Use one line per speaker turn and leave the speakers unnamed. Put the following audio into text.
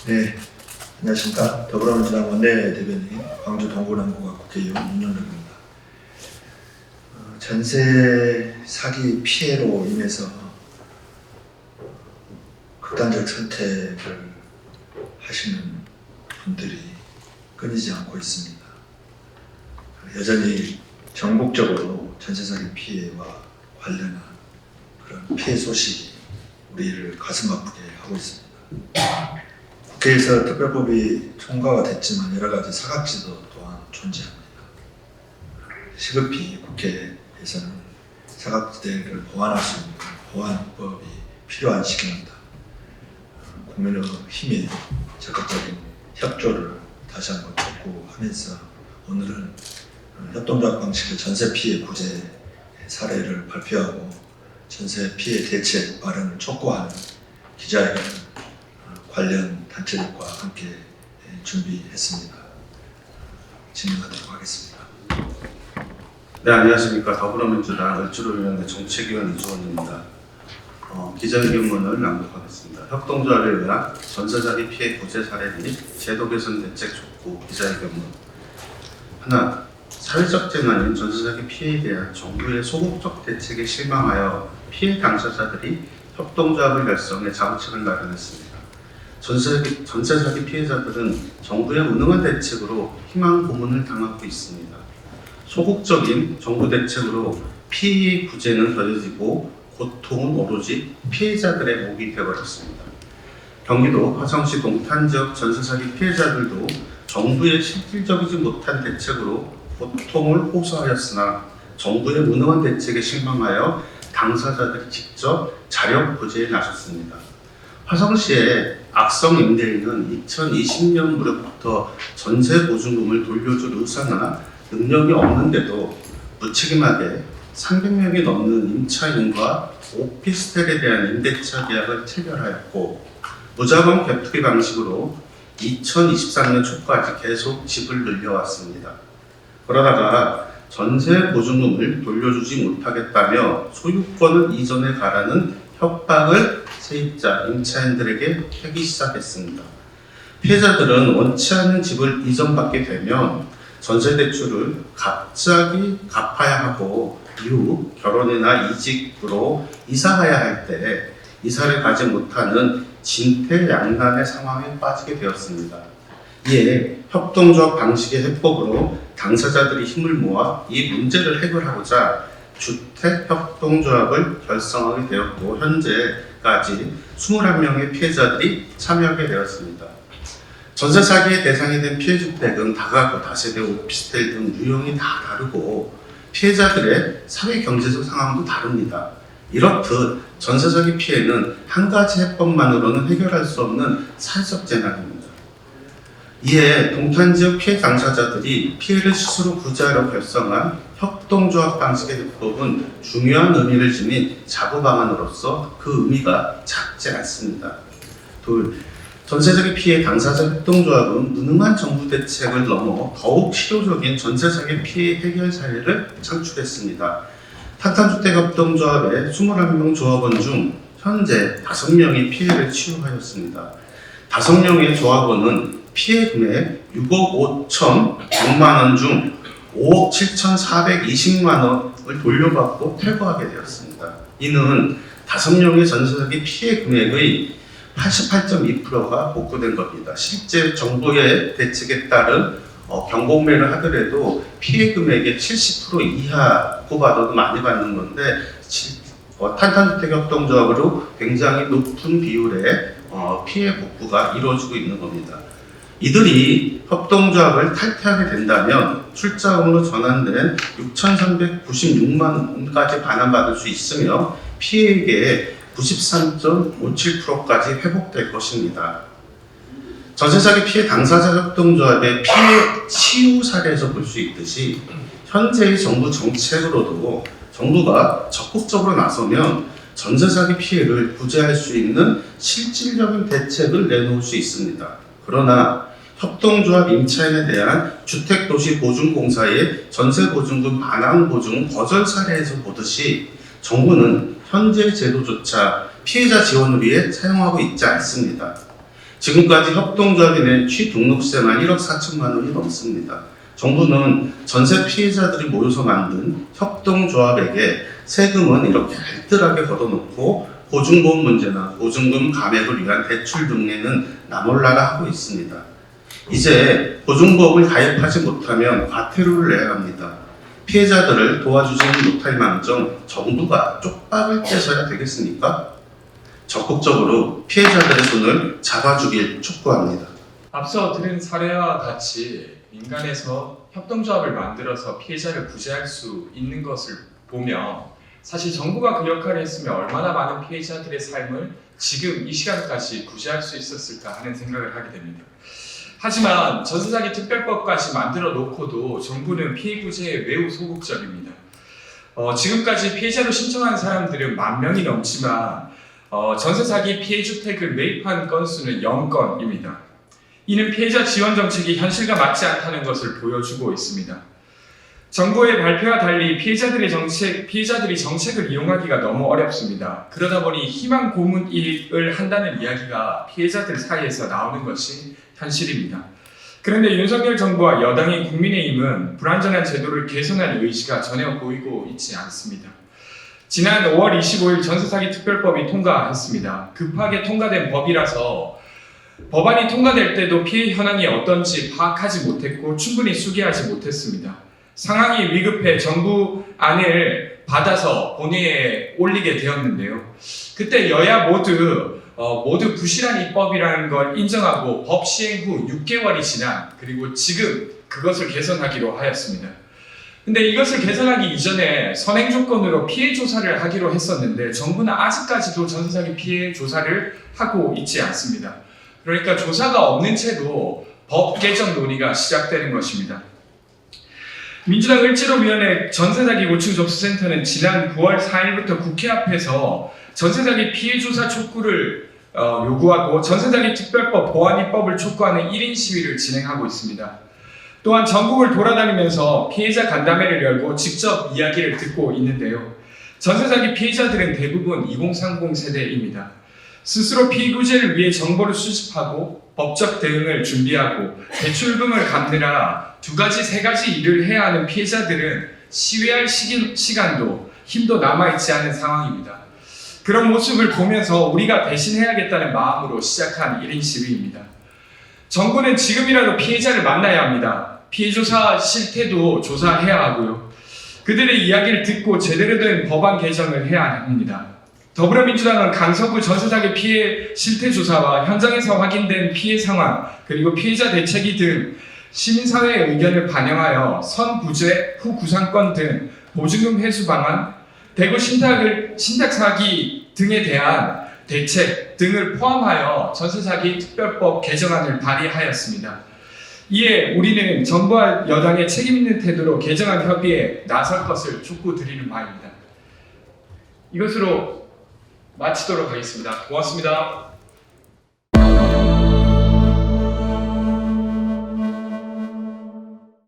네, 안녕하십니까. 더불어민주당 원내대변인 광주 동구남구가 국회의원 윤영석입니다. 전세 사기 피해로 인해서 극단적 선택을 하시는 분들이 끊이지 않고 있습니다. 여전히 전국적으로 전세 사기 피해와 관련한 그런 피해 소식이 우리를 가슴 아프게 하고 있습니다. 국회에서 특별법이 통과가 됐지만 여러 가지 사각지도 또한 존재합니다. 시급히 국회에서는 사각지대를 보완할 수 있는 보완법이 필요한 시기입니다. 국민의 힘이 적극적인 협조를 다시 한번 촉구하면서 오늘은 협동조합 방식의 전세 피해 구제 사례를 발표하고 전세 피해 대책 마련을 촉구하는 기자회견 관련 단체들과 함께 준비했습니다. 진행하도록 하겠습니다.
네, 안녕하십니까. 더불어민주당 을지로위원회 정책위원 이주원입니다. 기자회견문을 낭독하겠습니다. 협동조합에 의한 전세사기 피해 구제 사례 및 제도 개선 대책 촉구 기자회견문. 하나, 사회적 재난인 전세사기 피해에 대한 정부의 소극적 대책에 실망하여 피해 당사자들이 협동조합을 결성해 자구책을 마련했습니다. 전세사기 피해자들은 정부의 무능한 대책으로 희망 고문을 당하고 있습니다. 소극적인 정부 대책으로 피해 구제는 더뎌지고 고통은 오로지 피해자들의 몫이 되어버렸습니다. 경기도 화성시 동탄 지역 전세사기 피해자들도 정부의 실질적이지 못한 대책으로 고통을 호소하였으나 정부의 무능한 대책에 실망하여 당사자들이 직접 자력 구제에 나섰습니다. 화성시의 악성 임대인은 2020년 무렵부터 전세 보증금을 돌려줄 의사나 능력이 없는데도 무책임하게 300명이 넘는 임차인과 오피스텔에 대한 임대차 계약을 체결하였고 무자본 갭투기 방식으로 2023년 초까지 계속 집을 늘려왔습니다. 그러다가 전세 보증금을 돌려주지 못하겠다며 소유권을 이전해 가라는 협박을 세입자, 임차인들에게 하기 시작했습니다. 피해자들은 원치 않는 집을 이전받게 되면 전세 대출을 갑자기 갚아야 하고 이후 결혼이나 이직으로 이사가야 할 때 이사를 가지 못하는 진퇴양난의 상황에 빠지게 되었습니다. 이에 협동조합 방식의 해법으로 당사자들이 힘을 모아 이 문제를 해결하고자 주택협동조합을 결성하게 되었고 현재까지 21명의 피해자들이 참여하게 되었습니다. 전세 사기의 대상이 된 피해주택은 다가구, 다세대, 오피스텔 등 유형이 다 다르고 피해자들의 사회경제적 상황도 다릅니다. 이렇듯 전세 사기 피해는 한 가지 해법만으로는 해결할 수 없는 사회적 재난입니다. 이에 동탄 지역 피해 당사자들이 피해를 스스로 구제하려 결성한 협동조합 방식의 해법은 중요한 의미를 지닌 자구 방안으로서 그 의미가 작지 않습니다. 둘, 전세사기 피해 당사자 협동조합은 무능한 정부 대책을 넘어 더욱 실효적인 전세사기 피해 해결 사례를 창출했습니다. 탄탄주택협동조합의 21명 조합원 중 현재 5명이 피해를 치유하였습니다. 5명의 조합원은 피해 금액 6억 5천6만 원 중 5억 7,420만 원을 돌려받고 퇴거하게 되었습니다. 이는 5명의 전세사기 피해 금액의 88.2%가 복구된 겁니다. 실제 정부의 대책에 따른 경고매를 하더라도 피해 금액의 70% 이하 받아도 많이 받는 건데 탄탄주택협동조합으로 굉장히 높은 비율의 피해 복구가 이루어지고 있는 겁니다. 이들이 협동조합을 탈퇴하게 된다면 출자금으로 전환된 6,396만 원까지 반환받을 수 있으며 피해액의 93.57%까지 회복될 것입니다. 전세사기 피해 당사자 협동조합의 피해 치유 사례에서 볼 수 있듯이 현재의 정부 정책으로도 정부가 적극적으로 나서면 전세사기 피해를 구제할 수 있는 실질적인 대책을 내놓을 수 있습니다. 그러나 협동조합 임차인에 대한 주택도시보증공사의 전세보증금 반환보증 거절 사례에서 보듯이 정부는 현재 제도조차 피해자 지원을 위해 사용하고 있지 않습니다. 지금까지 협동조합이 낸 취등록세만 1억 4천만 원이 넘습니다. 정부는 전세 피해자들이 모여서 만든 협동조합에게 세금은 이렇게 알뜰하게 걷어놓고 보증보험 문제나 보증금 감액을 위한 대출 등에는 나몰라라 하고 있습니다. 이제 보증보험을 가입하지 못하면 과태료를 내야 합니다. 피해자들을 도와주지는 못할 망정 정부가 쪽박을 떼서야 되겠습니까? 적극적으로 피해자들의 손을 잡아주길 촉구합니다.
앞서 들은 사례와 같이 민간에서 협동조합을 만들어서 피해자를 구제할 수 있는 것을 보며 사실 정부가 그 역할을 했으면 얼마나 많은 피해자들의 삶을 지금 이 시간까지 구제할 수 있었을까 하는 생각을 하게 됩니다. 하지만 전세사기 특별법까지 만들어 놓고도 정부는 피해 구제에 매우 소극적입니다. 지금까지 피해자로 신청한 사람들은 10,000명이 넘지만 전세사기 피해주택을 매입한 건수는 0건입니다. 이는 피해자 지원 정책이 현실과 맞지 않다는 것을 보여주고 있습니다. 정부의 발표와 달리 피해자들이 정책을 이용하기가 너무 어렵습니다. 그러다 보니 희망 고문을 한다는 이야기가 피해자들 사이에서 나오는 것이 현실입니다. 그런데 윤석열 정부와 여당인 국민의힘은 불완전한 제도를 개선할 의지가 전혀 보이고 있지 않습니다. 지난 5월 25일 전세사기 특별법이 통과했습니다. 급하게 통과된 법이라서 법안이 통과될 때도 피해 현황이 어떤지 파악하지 못했고 충분히 수기하지 못했습니다. 상황이 위급해 정부 안을 받아서 본회의에 올리게 되었는데요. 그때 여야 모두 부실한 입법이라는 걸 인정하고 법 시행 후 6개월이 지난 그리고 지금 그것을 개선하기로 하였습니다. 근데 이것을 개선하기 이전에 선행 조건으로 피해 조사를 하기로 했었는데 정부는 아직까지도 전세사기 피해 조사를 하고 있지 않습니다. 그러니까 조사가 없는 채로 법 개정 논의가 시작되는 것입니다. 민주당 을지로위원회 전세사기 고충 접수센터는 지난 9월 4일부터 국회 앞에서 전세사기 피해 조사 촉구를 요구하고 전세사기 특별법 보완 입법을 촉구하는 1인 시위를 진행하고 있습니다. 또한 전국을 돌아다니면서 피해자 간담회를 열고 직접 이야기를 듣고 있는데요. 전세사기 피해자들은 대부분 2030 세대입니다. 스스로 피해 구제를 위해 정보를 수집하고 법적 대응을 준비하고 대출금을 갚느라 2가지, 3가지 일을 해야 하는 피해자들은 시위할 시간도 힘도 남아있지 않은 상황입니다. 그런 모습을 보면서 우리가 대신해야겠다는 마음으로 시작한 1인 시위입니다. 정부는 지금이라도 피해자를 만나야 합니다. 피해 조사 실태도 조사해야 하고요. 그들의 이야기를 듣고 제대로 된 법안 개정을 해야 합니다. 더불어민주당은 강서구 전세사기 피해 실태 조사와 현장에서 확인된 피해 상황 그리고 피해자 대책위 등 시민사회의 의견을 반영하여 선구제, 후구상권 등 보증금 회수 방안, 대구 신탁사기 등에 대한 대책 등을 포함하여 전세사기 특별법 개정안을 발의하였습니다. 이에 우리는 정부와 여당의 책임있는 태도로 개정안 협의에 나설 것을 촉구드리는 바입니다. 이것으로 마치도록 하겠습니다. 고맙습니다.